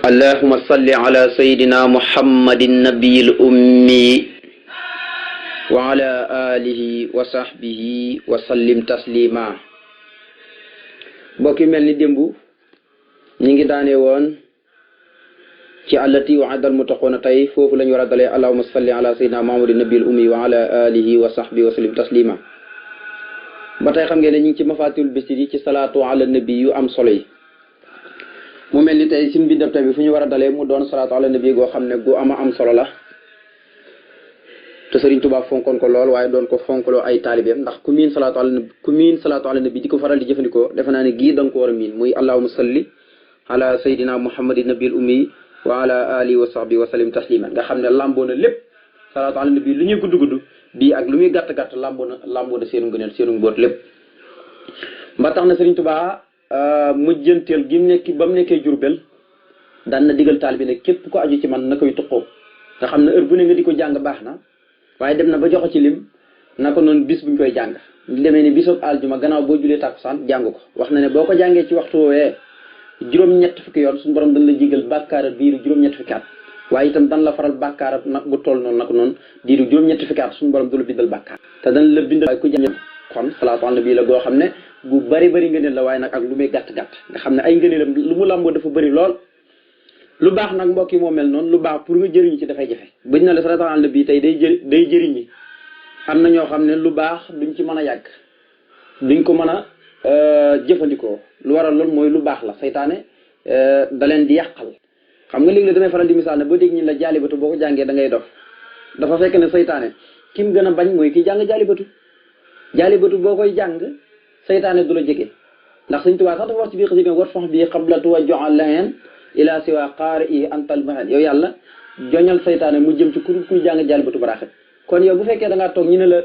allahumma salli ala sayyidina muhammadin nabiyil ummi wa ala alihi wa sahbihi wa sallim taslima. mbokk yi mel ni démb ñi ngi daane woon ci allati wa adal muttaquna tey foofu lañu war a dalee allahumma salli ala sayyidina muhammadin nabiyil ummi wa ala alihi wa sahbihi wa sallim taslima. ba tey xam ngeen ne ñu ngi ci mafaatihul bichri ci salaatu ala nabi yu am solo yi. mu mel ni tey suñ bindab tey bi fu ñu war a dalee mu doon salaatu ala nabi goo xam ne gu ama am solo la te Sëriñ Tuubaa fonkoon ko lool waaye doon ko fonkloo ay taalibeem ndax ku miin salaatu ala nabi di ko faral di jëfandikoo defe naa ne gii da nga ko war a miin muy allahumma salli ala sayyidina muhammadin nabil ummi wa ala alihi wa sahbihi wa sallim tasliman nga xam ne lamboo na lépp salaatu ala nabi lu ñuy gudd bii ak lu muy gàtt lamboo na seenu ngëneel seenu mbóot lépp ba tax na Sëriñ Tuubaa mujjanteel gi mu nekk ba mu nekkee Jurbel daan na digal taalibe ne képp ko aju ci man na koy tuqoo nga xam ne heure bu ne nga di ko jàng baax na waaye dem na ba joxe ci lim na ko noonu bis buñ koy jàng li demee ni bisub aljuma gannaaw boo julee tàkkusaan jàng ko wax na ne boo ko jàngee ci waxtu woowee juróom-ñett fukki yoon suñu borom dañ la jigal bàkkaara diiru juróom-ñett fukki at waaye itam dan la faral bàkkaara nag bu toll noonu nag noonu diiru juróom-ñett fukki at suñu borom du la bindal bàkkaar te dañ la bindal waaye ku jàng kon salaatu ala nabi la goo xam ne bu bari ngëneel la waaye nag ak lu muy gàtt nga xam ne ay ngëneelam lu mu làmboo dafa bëri lool. lu baax nag mbokk yi moo mel noonu lu baax pour nga jëriñu ci dafay jafe buñ na la salaatu ala nabi tey day jëriñi am na ñoo xam ne lu baax duñ ci mën a yàgg duñ ko mën a jëfandikoo lu waral loolu mooy lu baax la saytaane da leen di yàqal. xam nga léegi la damay faral di misaal ne boo dégg ñi la jaalibatu boo ko jàngee da ngay dof dafa fekk ne saytaane ki mu gën a bañ mooy ki jàng jaalibatu boo koy jàng saytaane du la jege ndax Sëñ Tuubaa sax dafa wax ci biir xasida war fax bi xablatu wa joxaleen ila siwa qaari i antal mahen yow yàlla joñal saytaane mu jëm ci kuy jàng jaalibatu baraaxib kon yow bu fekkee da ngaa toog ñu ne la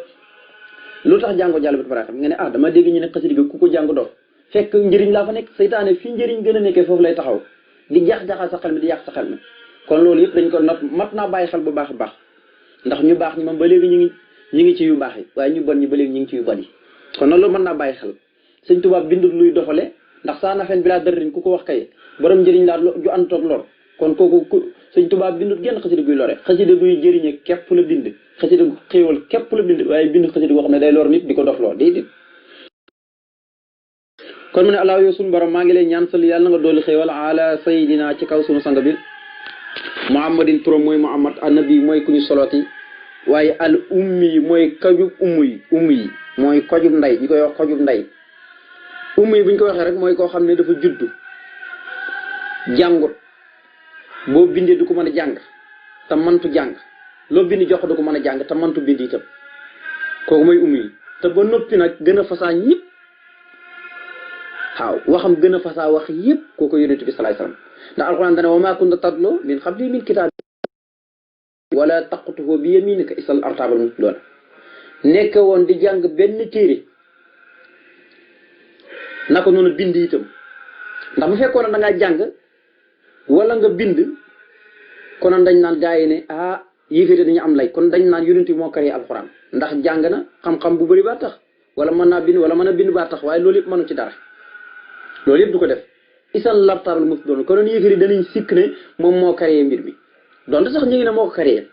lu tax jàngo jaalibatu baraaxib nga ne dama dégg ñu ne xasida bi ku ko jàng dof fekk njëriñ laa fa nekk saytaane fii njëriñ gën a nekkee foofu lay taxaw di jax-jaxal sa xel mi di yàq sa xel mi kon loolu yëpp dañ ko mat naa bàyyi xel bu baax a baax ndax ñu baax ñi moom ba léegi ñu ngi ci yu baax yi waaye ñu bon ñi ba léegi ñu ngi ci yu bon yi kon loolu mën naa bàyyi xel Sëñ Tuubaa bindul luy dofale ndax saa na fen bi laa dërrin ku ko wax kay borom njëriñ laa ju àntoog lor kon kooku Sëñ Tuubaa bindul genn xasida guy lore xasida guy jëriñe képp la bind xasida gu xéewal képp la bind waaye bind xasida goo xam ne day lor nit di ko dof lor déedéet. kon mu ne allah yow suñu borom maa ngi lay ñaan sal yàlla na nga dooli xéewal ala sayidina ci kaw suñu sang bi muhammadin turam mooy muhammad annabi mooy ku ñu solooti waaye al ummi mooy kajub ummu yi mooy kojub nday ñi koy wax kojub nday ummi yi bu ñu ko waxee rek mooy koo xam ne dafa juddu jàngut boo bindee du ko mën a jàng te mantu jàng loo bind jox du ko mën a jàng te mantu bind itam kooku mooy ummi yi te ba noppi nag gën a fasaa ñëpp waaw waxam gën a fasaa wax yëpp kooku yonent bi salaay salaam ndax alxuraan dane wa maa kunta tatlu min qabli min kitaab wala taqutuhu bi yaminika isal artabal mutloona nekk woon di jàng benn téere naka noonu bind itam ndax bu fekkoon da ngaa jàng wala nga bind konoon dañ naan gaa yi ne yéeféete dañu am lay kon dañ naan yonent bi moo créé alxuraan ndax jàng na xam-xam bu bëri baa tax wala mën naa bind wala mën a bind baa tax waaye loolu yëpp mënu ci dara loolu yëpp du ko def isal lartabal mutloona konoon yéeféete danañ sikk ne moom moo créé mbir mi donte sax ñu ngi ne moo ko créé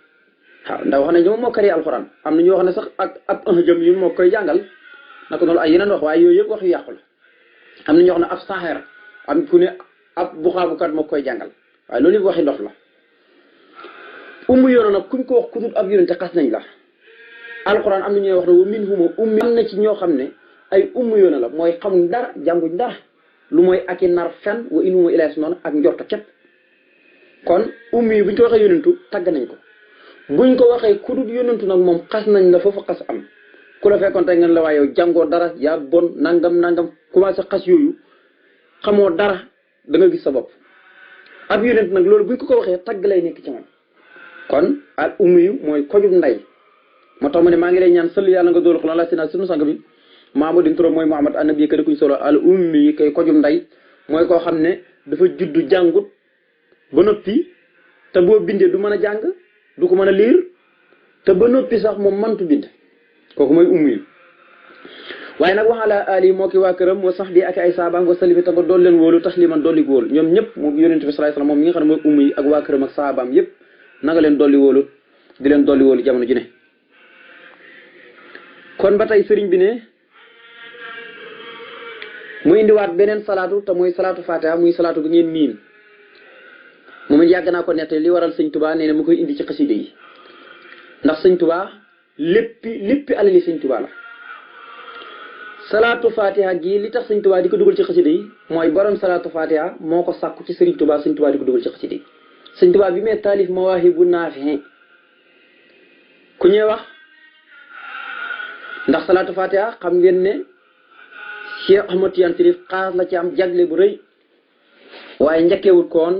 waaw ndax wax nañ moom moo créé alxuraan am na ñu wax ne sax ak ab jëm yi moo koy jàngal naka noonu ay yeneen wax waaye yooyu yëpp wax yu yàqu la am na ñu wax ne ab saxeer am ku ne ab buxaabukat moo koy jàngal waaye loolu yëpp waxi ndox la ummu yoona nag kuñ ko wax ku dul ab yonente xas nañ la alxuraan am na ñuy wax ne wa min huma ummi am na ci ñoo xam ne ay ummu yoona la mooy xamuñ dara jànguñ dara lu mooy ak i nar fen wa in huma illaa noonu ak njorta képp kon ummi yi buñ ko waxee yonentu tagg nañ ko buñ ko waxee ku dul yonentu nag moom xas nañ la foofu xas am ku la fekkoon tey ngeen la waaye yow jàngoo dara yaa bon nangam commencé xas yooyu xamoo dara da nga gis sa bopp ab yonent nag loolu buñ ko waxee tagg lay nekk ci moom kon al ummi yu mooy kojub nday moo tax mu ne maa ngi lay ñaan sëll yàlla nga doolu xolon la sina sunu sang bi Muhammadin turam mooy Muhammad annabi ka kuñ solo al ummi yi kay kojub nday mooy koo xam ne dafa juddu jàngut ba noppi te boo bindee du mën a jàng du ko mën a liir te ba noppi sax moom mantu bind kooku mooy ummi yi waaye nag waxala ali moo ki waa këram wa sax bi ak ay saabaam wa salimi ta nga dool leen wóolu tasliman dolli wóolu ñoom ñëpp moom yonent bi sallallahu alayhi wasallam moom mi nga xam ne mooy ummi yi ak waa këram ak saabaam yëpp na nga leen dolli wóolu di leen dolli wóolu jamono ju ne kon ba tey sëriñ bi ne mu indiwaat beneen salaatu te mooy salaatu fatiha muy salaatu bi ngeen miin moom it yàgg naa ko nette li waral sëñ Tuubaa nee na mu koy indi ci xaside yi ndax sëñ Tuubaa léppi alali sëñ Tuubaa la salaatu fatiha gi li tax sëñ Tuubaa di ko dugal ci xaside yi mooy borom salaatu fatiha moo ko sàkku ci sëriñ Tuubaa sëñ Tuubaa di ko dugal ci xaside yi sëñ Tuubaa bi mee taalif mawaahibu naafi ku ñuy wax ndax salaatu fatiha xam ngeen ne Cheikh Ahmad Tidiane Chérif xaas la ci am jagle bu rëy waaye njëkkeewut koon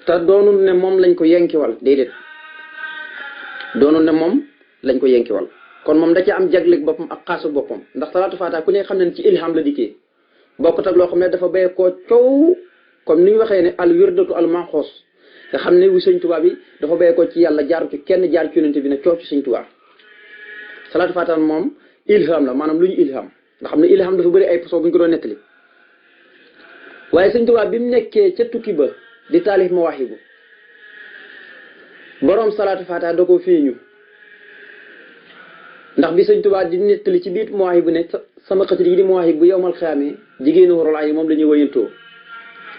te doonul ne moom lañ ko yenkiwal déedéet doonul ne moom lañ ko yenkiwal kon moom da ci am jagleeg boppam ak xaasu boppam ndax salaatu fatiha ku ne xam ne ci ilham la dikkee bokkut ak loo xam ne dafa béy koo coow comme ni ñu waxee ne al wirdatu al maxoos nga xam ne wu sëñ Tuubaa bi dafa béy ko ci yàlla jaaru ci kenn jaar ci yonent bi ne coow ci sëñ Tuubaa salaatu fatiha moom ilham la maanaam lu ñu ilham nga xam ne ilham dafa bëri ay façon bu ñu ko doon nettali waaye sëñ Tuubaa bi mu nekkee ca tukki ba di taalif mawaahibu borom salaatu fatiha da ko feeñu ndax bi sëñ Tuubaa di nettali ci biir mawaahibu ne sama xasida yi di mawaahibu bu yowmal xiyaamee jigéenu warol ay moom la ñuy wëyantoo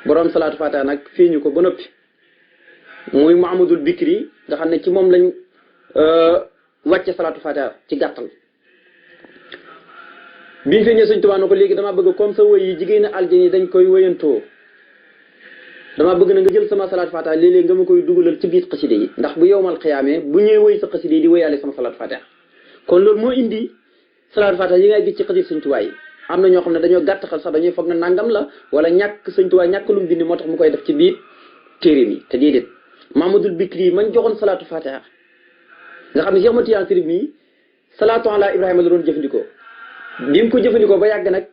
borom salaatu fatiha nag feeñu ko ba noppi muy Muhammadul Bikri nga xam ne ci moom lañ wàcce salaatu fatiha ci gàttal biñ feeñee sëñ Tuubaa na ko léegi damaa bëgg comme sa wëy yi jigéen aljani dañ koy wëyantoo damaa bëgg na nga jël sama salaatu fatiha léeg-léeg nga ma koy dugalal ci biir xaside yi ndax bu yowmal xiyaamee bu ñëwee wëy sa xaside yi di wëyaale sama salaatu fatiha kon loolu moo indi salaatu fatiha yi ngay gis ci xaside sëñ Tuubaa yi am na ñoo xam ne dañoo gàtt xel sax dañuy foog ne nangam la wala ñàkk sëñ Tuubaa ñàkk lu mu bind moo tax mu koy def ci biir téere mi te déedéet Mamadul Bikri mañ joxoon salaatu fatiha nga xam ne Cheikh Ahmad Tidiane Chérif mi salaatu ala Ibrahima la doon jëfandikoo bi mu ko jëfandikoo ba yàgg nag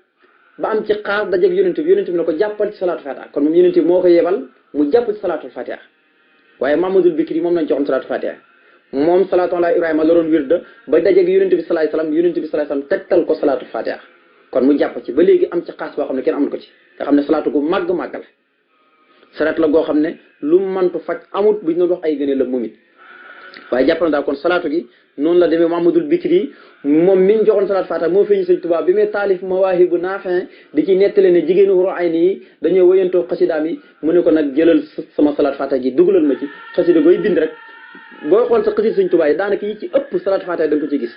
ba am ci xaas dajeeg yonent bi ne ko jàppal ci salaatu fatiha kon moom yonent bi moo ko yebal mu jàpp ci salaatu fatiha waaye Mamadul Bikri moom lañ joxoon salaatu fatiha moom salaatu ala Ibrahima la doon wirda ba dajeeg yonent bi salaay salaam yonent bi salaay salaam tegtal ko salaatu fatiha kon mu jàpp ci ba léegi am ci xaas boo xam ne kenn amul ko ci nga xam ne salaatu gu màgg la salaat la goo xam ne lu mantu faj amut bu ñu doon wax ay gënee la moom it waaye jàpp na daal kon salaatu gi noonu la demee Mamadul Bikri moom mi ñu joxoon salaatu fatiha moo feeñu sëñ Tuubaa bi muy taalif mawaahibu naafi di ci nettali ne jigéenu huru ayni yi dañoo wëyantoo xasidaam yi mu ne ko nag jëlal sama salaatu fatiha gi dugalal ma ci xasida gooy bind rek booy xool sa xasida sëñ Tuubaa yi daanaka yi ci ëpp salaatu fatiha da nga ko ci gis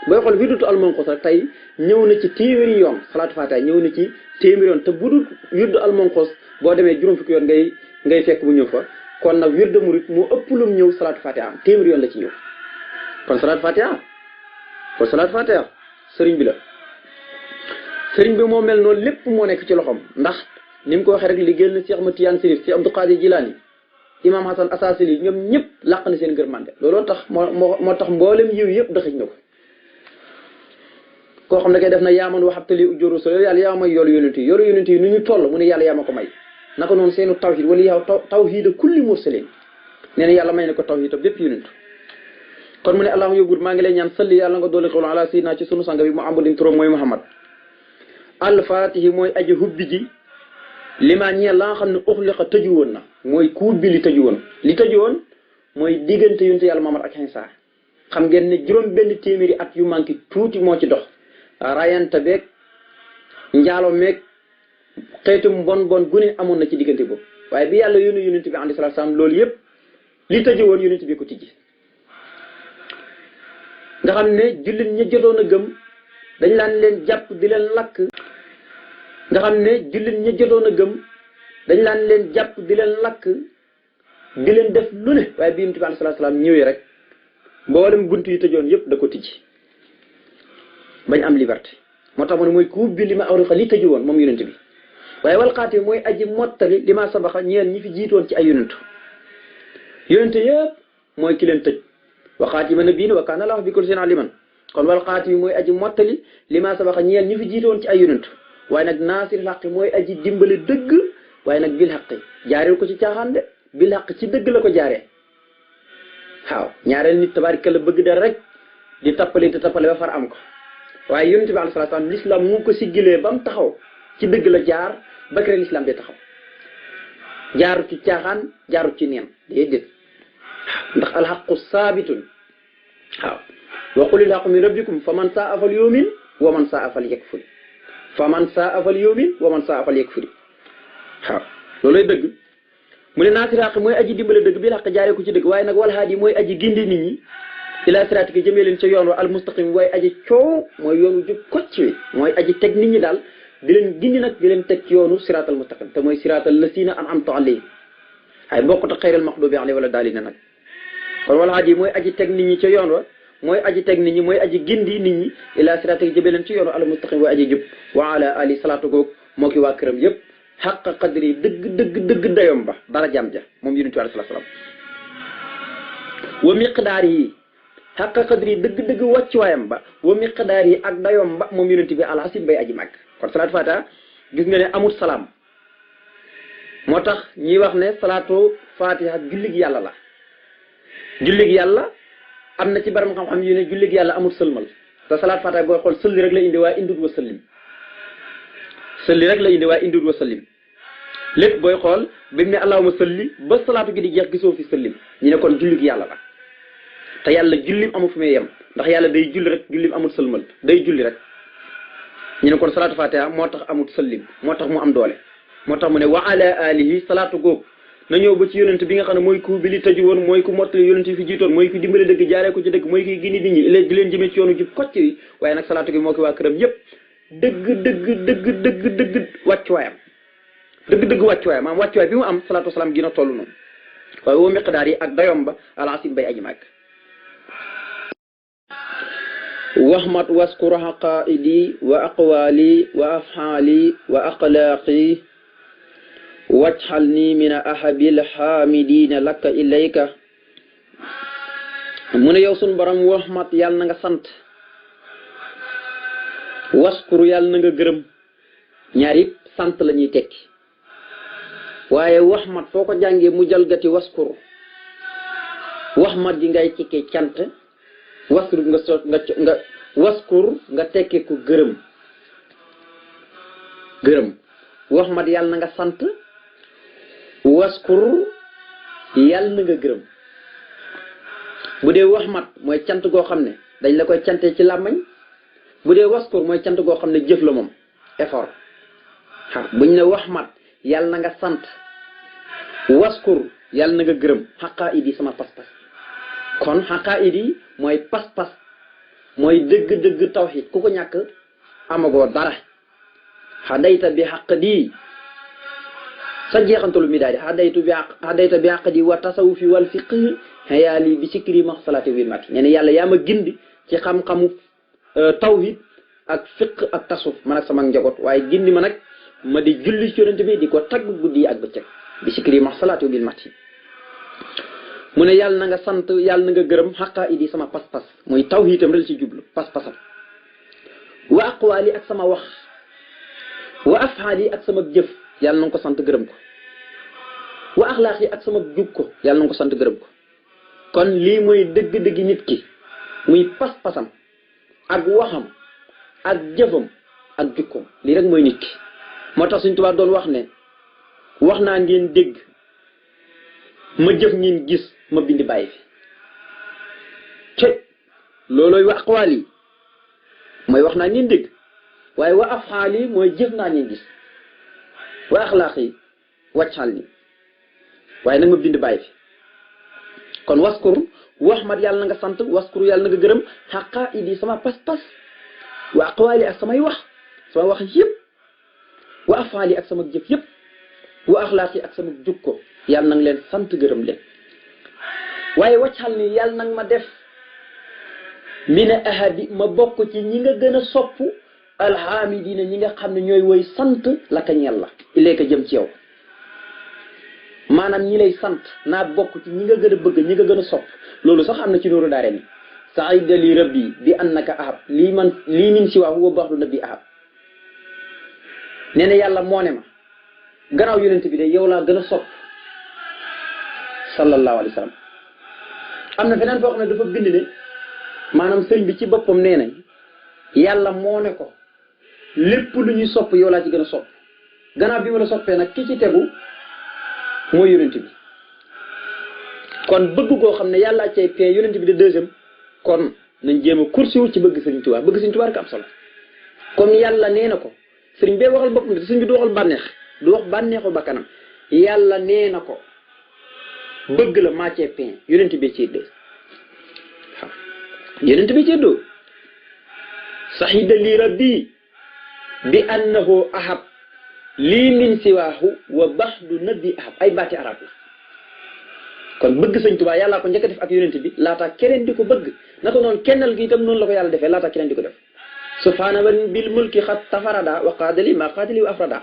booy xool wirdatu almanqus rek tey ñëw na ci téeméeri yoon salaatu fatiha ñëw na ci téeméeri yoon te budul wirdu almanqus boo demee juróom fukki yoon ngay fekk bu ñëw fa kon nag wirdu murit moo ëpp lum ñëw salaatu fatiha am téeméeri yoon la ci ñëw kon salaatu fatiha sëriñ bi la sëriñ bi moo mel noonu lépp moo nekk ci loxoom ndax ni mu ko waxee rek liggéeyal na Cheikh Ahmad Tidiane Chérif ci Abdou Qadir Jilani Imam Hasan Asasili ñoom ñëpp làq na seen ngërmande looloo tax moo tax mboolem yiw yëpp daxëj na ko koo xam ne kay def na yaaman waxabtali ujjóoru so yàlla yaa may yoolu yonent yi nu ñu toll mu ne yàlla yaa ma ko may naka noonu seenu tawhid wala yow tawhida kulli mursalin nee na yàlla may na ko tawhid bépp yonent kon mu ne allahuma yóbbut maa ngi lay ñaan salli yàlla nga doole xewlu ala sayyidina ci sunu sanga bi Muhammadin turam mooy Muhammad alfaatihi mooy aji hubbi ji li maa ñeel la nga xam ne uxliqa tëju woon na mooy ku ubbi li tëju woon mooy diggante yonent yàlla Muhammad ak Iisaa xam ngeen ne juróom benn téeméeri at yu manqué tuuti moo ci dox rayante beeg njaalo meeg xeetu bon gune amoon na ci diggante boobu waaye bi yàlla yónni yonent bi alayhi salaatu salaam loolu yëpp li tëju woon yonent bi ko tijji nga xam ne jullit ñi jotoon a gëm dañ laan leen jàpp di leen lakk nga xam ne jullit ñi jotoon a gëm dañ laan leen jàpp di leen lakk di leen def lu ne waaye bi yonent bi alayhi salaatu salaam ñëwee rek mboolem bunt yi tëjoon yëpp da ko tijji bañ am liberté moo tax mu ne mooy ku ubbi li ma awriqa li tëju woon moom yonent bi waaye walxaati mooy aji mottali li ma sabaxa ñeen ñi fi jiitoon ci ay yonent yëpp mooy ki leen tëj waxaati ma nabiin wa kaana Allaahu bi kulli shay'in aliman kon walxaati mooy aji mottali li ma sabaxa ñeen ñi fi jiitoon ci ay yonent waaye nag naasiril xaqi mooy aji dimbale dëgg waaye nag bil xaqi jaareel ko ci caaxaan de bil xaq ci dëgg la ko jaaree waaw ñaareel nit tabaarikalla bëgg dara rek di tappale ba far am ko waaye yonent bi alayhi salaatu salaam l'islam mu ko siggilee ba mu taxaw ci dëgg la jaar ba kere l'islam bi taxaw jaarut ci caaxaan jaarut ci neen déedéet ndax alxaqu saabitun waaw wa qulil haqqu min rabbikum fa man saa fal yu'min wa man saa fal yakfur fa man saa fal yu'min wa man saa fal yakfur waaw loolay dëgg mu ne naasir xaq mooy aji dimbale dëgg bi xaq jaaree ko ci dëgg waaye nag wal haadi mooy aji gindi nit ñi ila siraatika jëmee leen ca yoon wa al mustaqim waaye aji coow mooy yoonu jub kocc wi mooy aji teg nit ñi daal di leen gindi nag di leen teg ci yoonu siraatal mustaqim te mooy siraatal lasiina an'amta alayhim ay bokkut ak xayral maxduubi alayhim wala daalina nag kon wal haadi mooy aji teg nit ñi ca yoon wa mooy aji teg nit ñi mooy aji gindi nit ñi ila siraatika jëmee leen ci yoonu al mustaqim waaye aji jub wa ala ali salaatu goog moo ki waa këram yëpp xaq qadri dëgg dayom ba dara jam ja moom yonent bi alayhi salaam wa miqdaar yi xaq qadri dëgg wàccuwaayam ba wa miqdaar yi ak dayom ba moom yonent bi alxasim bay aji màgg kon salaatu fatiha gis nga ne amul salaam moo tax ñiy wax ne salaatu fatiha jullig yàlla la jullig yàlla am na ci baram xam-xam yu ne jullig yàlla amul sëlmal te salaatu fatiha booy xool sëlli rek la indi waaye indut wa sëllim sëlli rek la indi waaye indut wa sëllim lépp booy xool bi mu ne allahuma sëlli ba salaatu gi di jeex gisoo fi sëllim ñu ne kon jullig yàlla la te yàlla jullim amul fu muy yem ndax yàlla day julli rek jullim amul sëlmal day julli rek ñu ne kon salaatu fatiha moo tax amul sëllim moo tax mu am doole moo tax mu ne wa ala alihi salaatu googu na ñëw ba ci yonent bi nga xam ne mooy ku bi li tëju woon mooy ku mottali yonent yi fi jiitoon mooy ku dimbale dëgg jaaree ko ci dëgg mooy kuy gindi nit ñi di leen jëmee ci yoonu jub kocc yi waaye nag salaatu gi moo ko waa këram yépp dëgg wàccuwaayam dëgg wàccuwaayam maanaam wàccuwaay bi mu am salaatu wasalaam gën a toll noonu waaye woo miqdaar yi ak dayom ba alasim bay aji màgg waxmat waskuru xaqaidi wa aqwali wa afxaali wa axlaaqi wajxal ni min ahabil xaamidina lakka ilayka mu ne yow sun borom waxmat yàlla na nga sant waskuru yàlla na nga gërëm ñaar yëpp sant la ñuy tekki waaye waxmat foo ko jàngee mu jalgati waskuru waxmat gi ngay cikkee cant waskur nga waskur nga tekkee ko gërëm waxmat yàlla na nga sant waskur yàlla na nga gërëm bu dee waxmat mooy cant goo xam ne dañ la koy cantee ci làmmañ bu dee waskur mooy cant goo xam ne jëf la moom effort buñ ne waxmat yàlla na nga sant waskur yàlla na nga gërëm xaqaa idi sama pas-pas kon xaqaa idi mooy pas-pas mooy dëgg tawxiid ku ko ñàkk amagoo dara xadayta bi xaq di sa jeexantalu mi daal di xadayta bi xaq di wa tasawufi wal fiqh xayaali bi sikri ma salaati wi maki nee na yàlla yaa ma gindi ci xam-xamu tawhid ak fiqh ak tasawuf man ak sama njaboot waaye gindi ma nag ma di julli ci yonent bi di ko tagg guddi ak bëccëg bi sikri ma salaati wi mati mu ne yàlla na nga sant yàlla na nga gërëm xaqaa idi sama pas-pas muy tawhidam rek ci jublu pas-pasam wa aqwaali ak sama wax wa afhaali ak sama jëf yàlla na nga ko sant gërëm ko wa axlaaq yi ak sama jub ko yàlla na nga ko sant gërëm ko kon lii mooy dëgg-dëgg nit ki muy pas-pasam ak waxam ak jëfam ak jukkoom lii rek mooy nit ki moo tax Sëñ Tuubaa doon wax ne wax naa ngeen dégg ma jëf ngeen gis ma bindi bàyyi fi te loolooy wa aqwaal yi mooy wax naa ngeen dégg waaye wa afxaal yi mooy jëf naa ngeen gis wa axlaaq yi wàccal ni waaye nag ma bind bàyyi fi kon waskur waxmat yàlla na nga sant waskur yàlla na nga gërëm xaqaa idi sama pas-pas wa aqwaal yi ak samay wax yëpp wa afxaal yi ak sama jëf yëpp wa axlaaq yi ak sama jukko yàlla na nga leen sant gërëm leen waaye wàccal ni yàlla nag ma def mina ahadi ma bokk ci ñi nga gën a sopp alhamidina ñi nga xam ne ñooy woy sant la ka ñel la ilayka jëm ci yow maanaam ñi lay sant naa bokk ci ñi nga gën a bëgg ñi nga gën a sopp loolu sax am na ci nooru daare ni saida li rabbi bi annaka ahab lii min si waa huwa baxlu nabi ahab nee na yàlla moo ne ma gannaaw yonent bi de yow laa gën a sopp sallallahu alayhi wa sallam am na feneen foo xam ne dafa bind ne maanaam sëriñ bi ci boppam nee na yàlla moo ne ko lépp lu ñuy sopp yow laa ci gën a sopp gannaaw bi ma la soppee nag ki ci tegu mooy yonent bi kon bëgg goo xam ne yàllaa cay pee yonent bi de deuxième kon nañ jéem a kursiwu ci bëgg sëriñ Tuubaa bëgg sëriñ Tuubaa rek am solo comme yàlla nee na ko sëriñ bee waxal boppam te sëriñ bi du waxal bànneex du wax bànneexu ba kanam yàlla nee na ko bëgg la maa cee pee yonent bi ci deux waaw yonent bi ci deux sahida lii rabbi bi annahu ahab lii min siwaahu wa baxdu nabi ahab ay baati arab la kon bëgg sëñ Tuubaa yàllaa ko njëkk a def ak yonent bi laata keneen di ko bëgg naka noonu kennal gi itam noonu la ko yàlla defee laata keneen di ko def subhaana man bil mulki xat tafarada wa qaadali ma qaadali wa afrada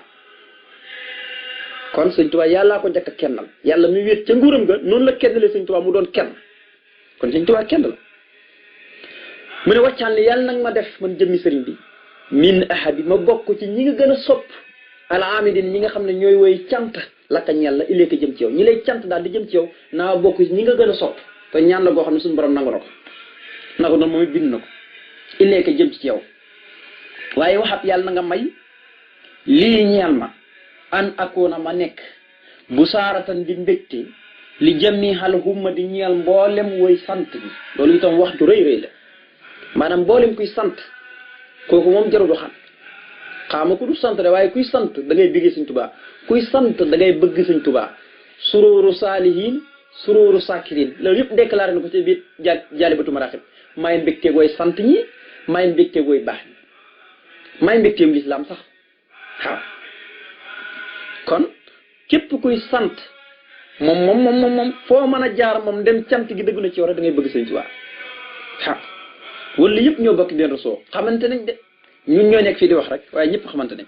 kon sëñ Tuubaa yàllaa ko njëkk a kennal yàlla muy wéet ca nguuram ga noonu la kennalee sëñ Tuubaa mu doon kenn kon sëñ Tuubaa kenn la mu ne wàccaan li yàlla nag ma def man jëmmi sëriñ bi min ahabi ma bokk ci ñi nga gën a sopp alaamidin ñi nga xam ne ñooy woy cant lakka ñel la ileeka jëm ci yow ñi lay cant daal di jëm ci yow naa bokk ci ñi nga gën a sopp te ñaan la goo xam ne suñu borom nangu na ko nako noonu moom it bind na ko ileeka jëm ci yow waaye waxat yàlla na nga may lii ñeel ma an akoona ma nekk bu saaratan di mbégte li jëmmi xal humma di ñeel mboolem woy sant bi loolu itam wax ju rëy rëy la maanaam mboolem kuy sant kooku moom jarul xam xaama ku du sant de waaye kuy sant da ngay bëgg sëñ Tuubaa kuy sant da ngay bëgg sëñ Tuubaa surooru saalihiin surooru sakirin loolu yëpp déclaré na ko ci biir jaalibatu maraaxib maay mbégte gooy sant ñi maay mbégte gooy baax ñi maay mbégteem lislaam sax waaw kon képp kuy sant moom foo mën a jaar moom dem cant gi dëgg na ci yow rek da ngay bëgg sëñ Tuubaa waaw wala yëpp ñoo bokk benn soo xamante nañ de ñun ñoo nekk fii di wax rek waaye ñëpp xamante nañ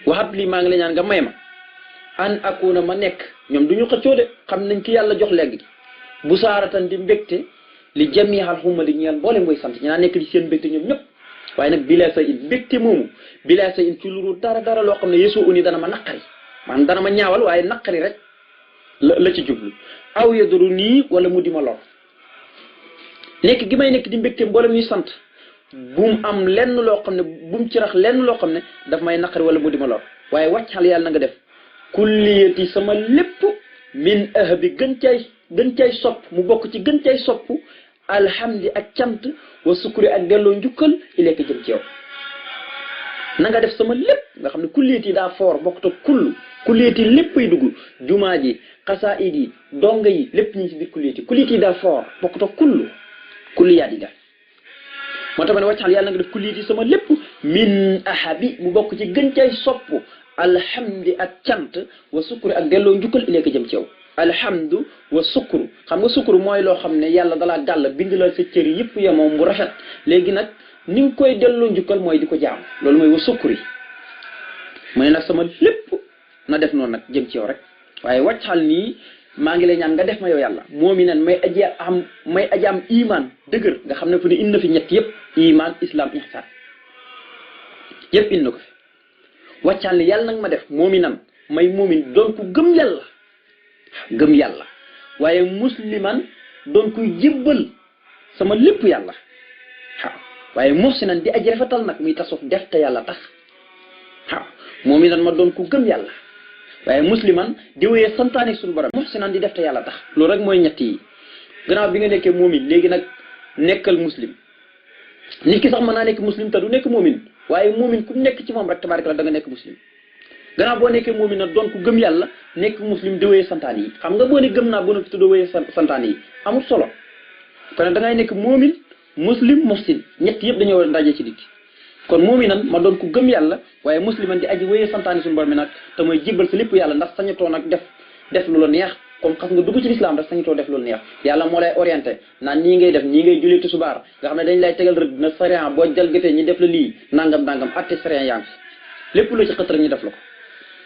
waxat lii maa ngi la ñaan nga may ma an akuna ma nekk ñoom du ñu xëccoo de xam nañ ki yàlla jox léegi bu saaratan di mbégte li jamiixal xumma di ñeel mboolem mooy sant ñi naa nekk di seen mbégte ñoom ñëpp waaye nag bilaa sa in mbégte moomu bilaa sa in ci luru dara loo xam ne yesu uni dana ma naqari maanaam dana ma ñaawal waaye naqari rek la ci jublu aw yaduru nii wala mu di ma lor nekk gi may nekk di mbégte mboolem ñuy sant bum am lenn loo xam ne bum ci rax lenn loo xam ne daf may naqari wala mu di ma lor waaye wàccal yàlla na nga def kulliyati sama lépp min ahbi gën cay sopp mu bokk ci gën cay sopp alhamdi ak cant wa sukuri ak delloo njukkal ileeka jëm ci yow na nga def sama lépp nga xam ne kulliyati daa foor bokk te kulliyati léppay dugg jumaa ji xasaayid yi donga yi lépp ñu ngi si biir kulliyati daa foor bokk te kulliyaat yi moo tax ma ne wàccal yàlla nga def kulliyati sama lépp min ahabi mu bokk ci gën cay sopp alhamdi ak cant wa sukuru ak delloo njukkal ileeka jëm ci yow alhamdu wa sukuru xam nga sukuru mooy loo xam ne yàlla dalaa gàll bind la sa cër yëpp yemoo mu rafet léegi nag ni nga koy delloo njukkal mooy di ko jaam loolu mooy wa sukuri mu ne nag sama lépp na def noonu nag jëm ci yow rek waaye wàccal nii maa ngi lay ñaan nga def ma yow yàlla moom i nen may aji am iman dëgër nga xam ne fu ne indi na fi ñett yëpp iman islam ihsan yëpp indi na ko fi wàccal ni yàlla nag ma def moom i nan may moomin doon ku gëm yàlla waaye musliman doon kuy jébbal sama lépp yàlla waaw waaye muhsinan di aji rafetal nag muy tasuf def te yàlla tax waaw moom i nan ma doon ku gëm yàlla waaye musliman di wéyee santaane suñu borom muhsinan di def te yàlla tax loolu rek mooy ñett yi gannaaw bi nga nekkee moomin léegi nag nekkal muslim nit ki sax mën naa nekk muslim te du nekk moomin waaye moomin ku nekk ci moom rek tabaaraka la da nga nekk muslim gannaaw boo nekkee moomin nag doon ku gëm yàlla nekk muslim di wéyee santaane yi xam nga boo ne gëm naa boo noppi te doo wéyee santaane yi amul solo kon da ngay nekk moomin muslim muhsin ñett yëpp dañoo war a ndaje ci nit kon moominan ma doon ku gëm yàlla waaye musliman di aji wéyee santaane suñu borom mi nag te mooy jébbal sa lépp yàlla ndax sañatoo nag def lu la neex comme xas nga dugg ci lislaam rek sañatoo def lu la neex yàlla moo lay orienté naan nii ngay def nii ngay julli tisbaar nga xam ne dañ lay tegal rëdd na sariya boo jalgatee ñi def la lii nangam atte sariya yaa ngi lépp lu ci xët rek ñu def la ko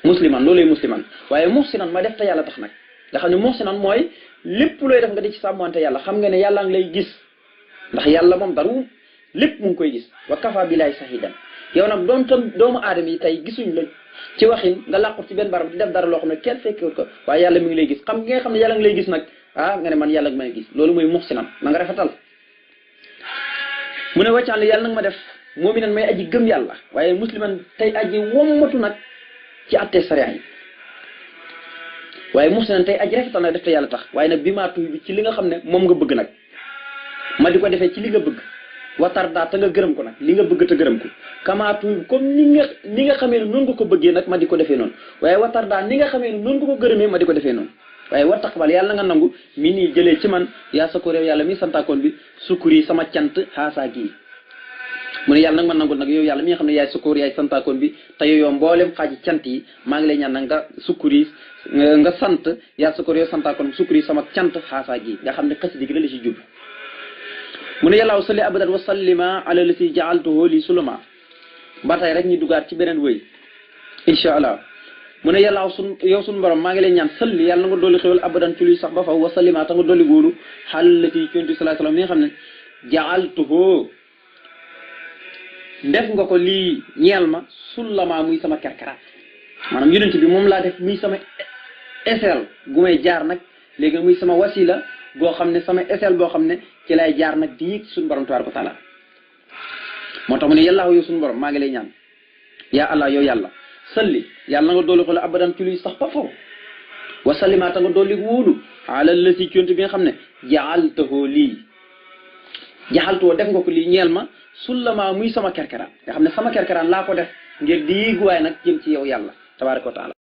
musliman loolu lay musliman waaye muhsinan ma def te yàlla tax nag nga xam ne muhsinan mooy lépp looy def nga di ci sàmmante yàlla xam nga ne yàlla ngi lay gis ndax yàlla moom daru lépp mu ngi koy gis wa kafa billahi shahidan yow nag doon tam doomu aadama yi tey gisuñ la ci waxin nga làqut ci benn barab di def dara loo xam ne kenn fekkewut ko waaye yàlla mi ngi lay gis xam nga xam ne yàlla ngi lay gis nag nga ne man yàlla may gis loolu mooy muhsinan na nga rafetal mu ne wàccaan li yàlla nag ma def mu'minan may aji gëm yàlla waaye musliman tey aji wommatu nag ci attee sariya yi waaye muhsinan tey aji rafetal nag def te yàlla tax waaye nag bi maa tuy bi ci li nga xam ne moom nga bëgg nag ma di ko defee ci li nga bëgg watar daa te nga gërëm ko nag li nga bëgg te gërëm ko kamaatu comme ni nga xamee ne noonu nga ko bëggee nag ma di ko defee noonu waaye watar daa ni nga xamee ne noonu nga ko gërëmee ma di ko defee noonu waaye war taqbal yàlla nga nangu mi nii jëlee ci man yaa sako réew yàlla mi santaakoon bi sukkuri sama cant xaasaa gii mu ne yàlla nag ma nangul nag yow yàlla mi nga xam ne yaay sukkur yaay santaakoon bi te yow mboolem xaaji cant yi maa ngi lay ñaan nag nga sukkuri nga sant yaa sako réew santaakoon sukkuri sama cant xaasaa gii nga xam ne xasida gi la ci jub mu ne yàllaaw salli abadan wa sallima ala lati jaaltuhu li sulama ba tey rek ñu dugaat ci beneen wëy incha allah mu ne yàllaaw yow suñu borom maa ngi lay ñaan salli yàlla na nga dolli xéwal abadan ci luy sax ba faw wa sallima ta nga dolli góolu xaal lati conti salaa salaam mi nga xam ne jaaltuhu def nga ko lii ñeel ma sullama muy sama kerkeraat maanaam yonent bi moom laa def muy sama eseel gu may jaar nag léegi muy sama wasila goo xam ne sama eseel boo xam ne ci lay jaar nag di yéeg suñu borom tabaaraka wa taala moo tax mu ne yàllaahu yow suñu borom maa ngi lay ñaan yaa allah yow yàlla salli yàlla na nga dolli xoola abadan ci luy sax ba faw wa sallimaata nga dolli wóolu ala la si conte bi nga xam ne jaxaltahoo lii jaxaltoo def nga ko lii ñeel ma sullama muy sama kerkeraan nga xam ne sama kerkeraan laa ko def ngir di yéeguwaay nag jëm ci yow yàlla tabaaraka wa taala